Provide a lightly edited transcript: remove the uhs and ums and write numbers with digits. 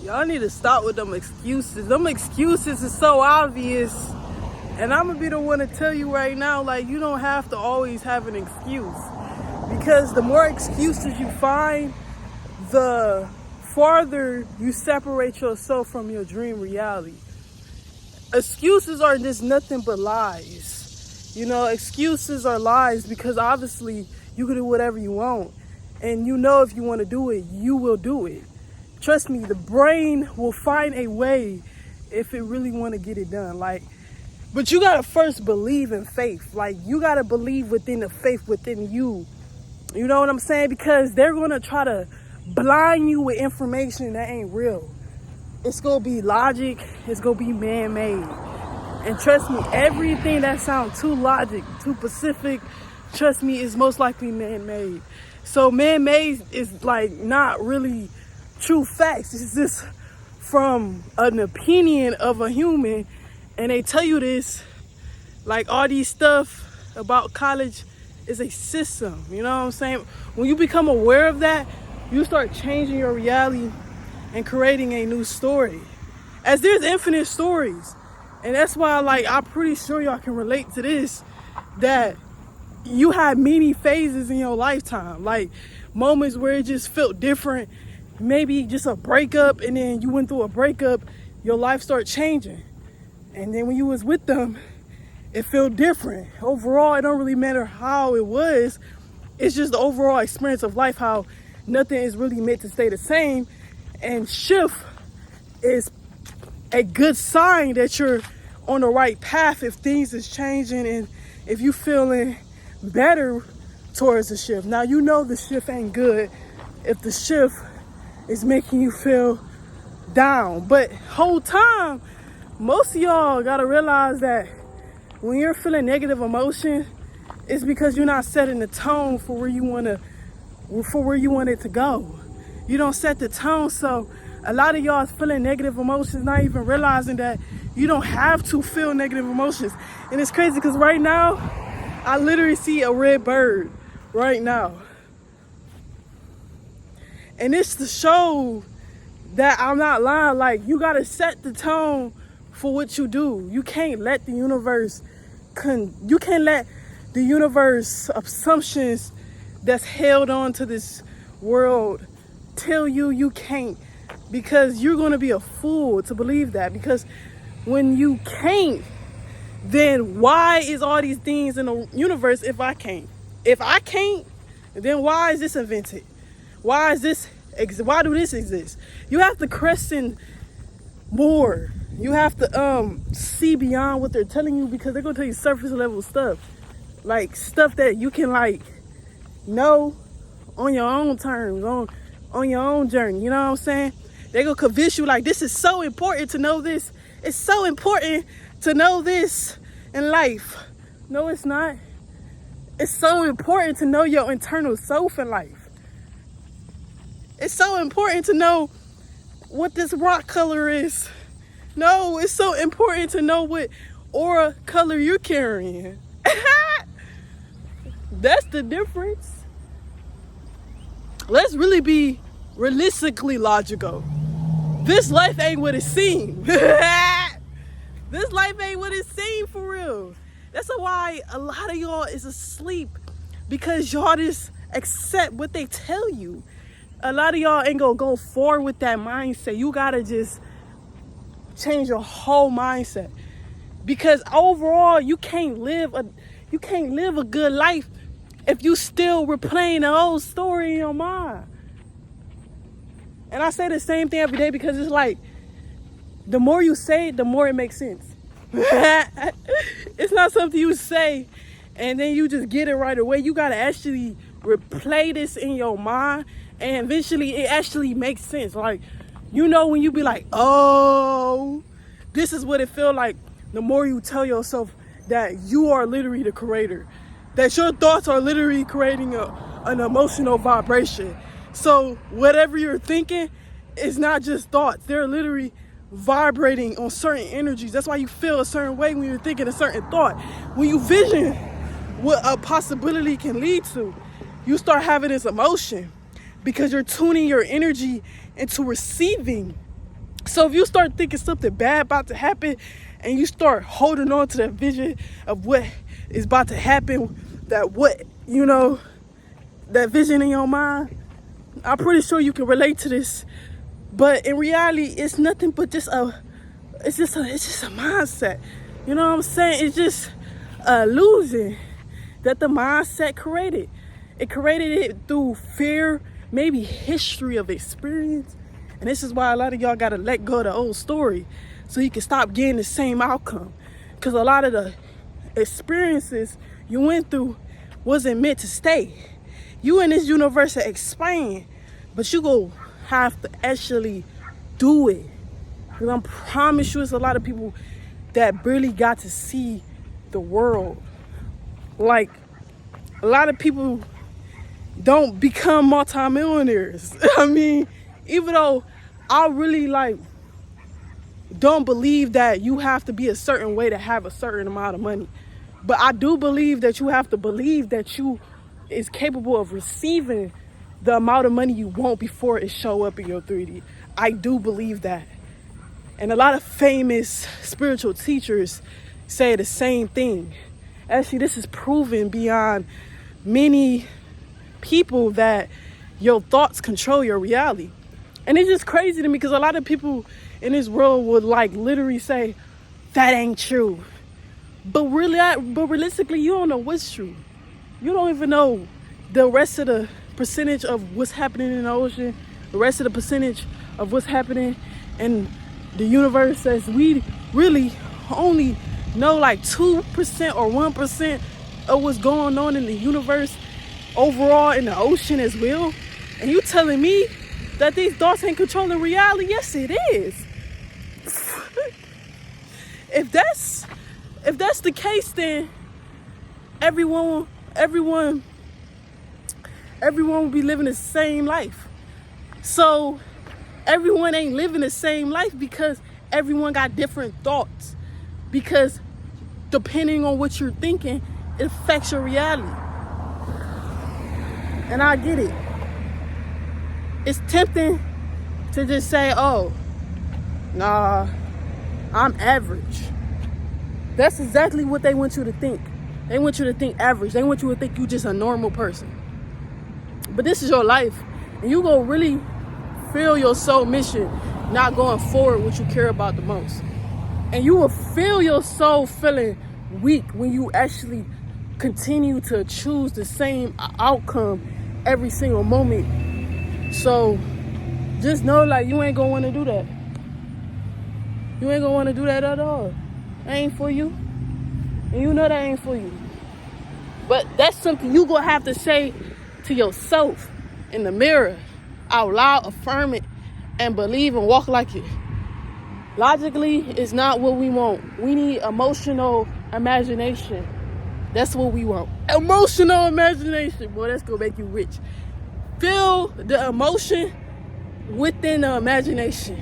Y'all need to stop with them excuses. Them excuses is so obvious. And I'm gonna be the one to tell you right now, like, you don't have to always have an excuse. Because the more excuses you find, the farther you separate yourself from your dream reality. Excuses are just nothing but lies. You know, excuses are lies because obviously you can do whatever you want. And you know if you want to do it, you will do it. Trust me, the brain will find a way if it really want to get it done. But you gotta first believe in faith. Like, you gotta believe within the faith within you. You know what I'm saying? Because they're gonna try to blind you with information that ain't real. It's gonna be logic. It's gonna be man-made. And trust me, everything that sounds too logic, too specific, trust me, is most likely man-made. So man-made is like not really true facts. It's just from an opinion of a human. And they tell you this, like all these stuff about college is a system. You know what I'm saying? When you become aware of that, you start changing your reality and creating a new story. As there's infinite stories. And that's why, like, I'm pretty sure y'all can relate to this, that you had many phases in your lifetime. Like moments where it just felt different. Maybe just a breakup, and then you went through a breakup, your life started changing. And then when you was with them, it felt different. Overall, it don't really matter how it was. It's just the overall experience of life, how nothing is really meant to stay the same. And shift is a good sign that you're on the right path if things is changing and if you feeling better towards the shift. Now, you know the shift ain't good if the shift is making you feel down. But whole time, most of y'all gotta realize that when you're feeling negative emotion, it's because you're not setting the tone for where you want it to go. You don't set the tone, so a lot of y'all is feeling negative emotions, not even realizing that you don't have to feel negative emotions. And it's crazy because right now, I literally see a red bird right now. And it's to show that I'm not lying. Like, you gotta set the tone for what you do. You can't let the universe assumptions that's held on to this world tell you can't, because you're going to be a fool to believe that. Because when you can't, then why is all these things in the universe if I can't? If I can't, then why is this invented? Why do this exist? You have to question more. You have to see beyond what they're telling you, because they're gonna tell you surface level stuff, like stuff that you can like know on your own terms, on your own journey. You know what I'm saying? They're gonna convince you like, this is so important to know this. It's so important to know this in life. No, it's not. It's so important to know your internal self in life. It's so important to know what this rock color is. No, it's so important to know what aura color you're carrying. That's the difference. Let's really be realistically logical. This life ain't what it seems. This life ain't what it seems for real. That's why a lot of y'all is asleep, because y'all just accept what they tell you. A lot of y'all ain't gonna go forward with that mindset. You gotta just change your whole mindset, because overall you can't live a good life if you still replaying the old story in your mind. And I say the same thing every day, because it's like, the more you say it, the more it makes sense. It's not something you say and then you just get it right away. You gotta actually replay this in your mind, and eventually it actually makes sense. Like, you know, when you be like, oh, this is what it feel like, the more you tell yourself that you are literally the creator, that your thoughts are literally creating an emotional vibration. So whatever you're thinking is not just thoughts. They're literally vibrating on certain energies. That's why you feel a certain way when you're thinking a certain thought. When you vision what a possibility can lead to, you start having this emotion, because you're tuning your energy into receiving So if you start thinking something bad about to happen and you start holding on to that vision of what is about to happen, that vision in your mind, I'm pretty sure you can relate to this. But in reality, it's nothing but just a mindset. You know what I'm saying? It's just an illusion that the mindset created. It created it through fear, maybe history of experience. And this is why a lot of y'all got to let go of the old story so you can stop getting the same outcome. Because a lot of the experiences you went through wasn't meant to stay. You in this universe to expand, but you go have to actually do it. Because I promise you, it's a lot of people that barely got to see the world. Like, a lot of people don't become multimillionaires. I mean, even though I really don't believe that you have to be a certain way to have a certain amount of money. But I do believe that you have to believe that you is capable of receiving the amount of money you want before it show up in your 3D. I do believe that. And a lot of famous spiritual teachers say the same thing. Actually, this is proven beyond many people that your thoughts control your reality. And it's just crazy to me because a lot of people in this world would literally say, that ain't true. But realistically, you don't know what's true. You don't even know the rest of the percentage of what's happening in the ocean, the rest of the percentage of what's happening in the universe, as we really only know 2% or 1% of what's going on in the universe overall in the ocean as well. And you telling me that these thoughts ain't controlling reality? Yes, it is. If that's the case, then everyone will be living the same life. So everyone ain't living the same life because everyone got different thoughts. Because depending on what you're thinking, it affects your reality. And I get it. It's tempting to just say, oh, nah, I'm average. That's exactly what they want you to think. They want you to think average. They want you to think you just a normal person. But this is your life. And you gonna really feel your soul mission not going forward what you care about the most. And you will feel your soul feeling weak when you actually continue to choose the same outcome every single moment. So just know you ain't gonna want to do that. You ain't gonna want to do that at all. That ain't for you. And you know that ain't for you. But that's something you gonna have to say to yourself in the mirror, out loud, affirm it, and believe and walk like it. Logically, it's not what we want. We need emotional imagination. That's what we want. Emotional imagination. Boy, that's gonna make you rich. Feel the emotion within the imagination.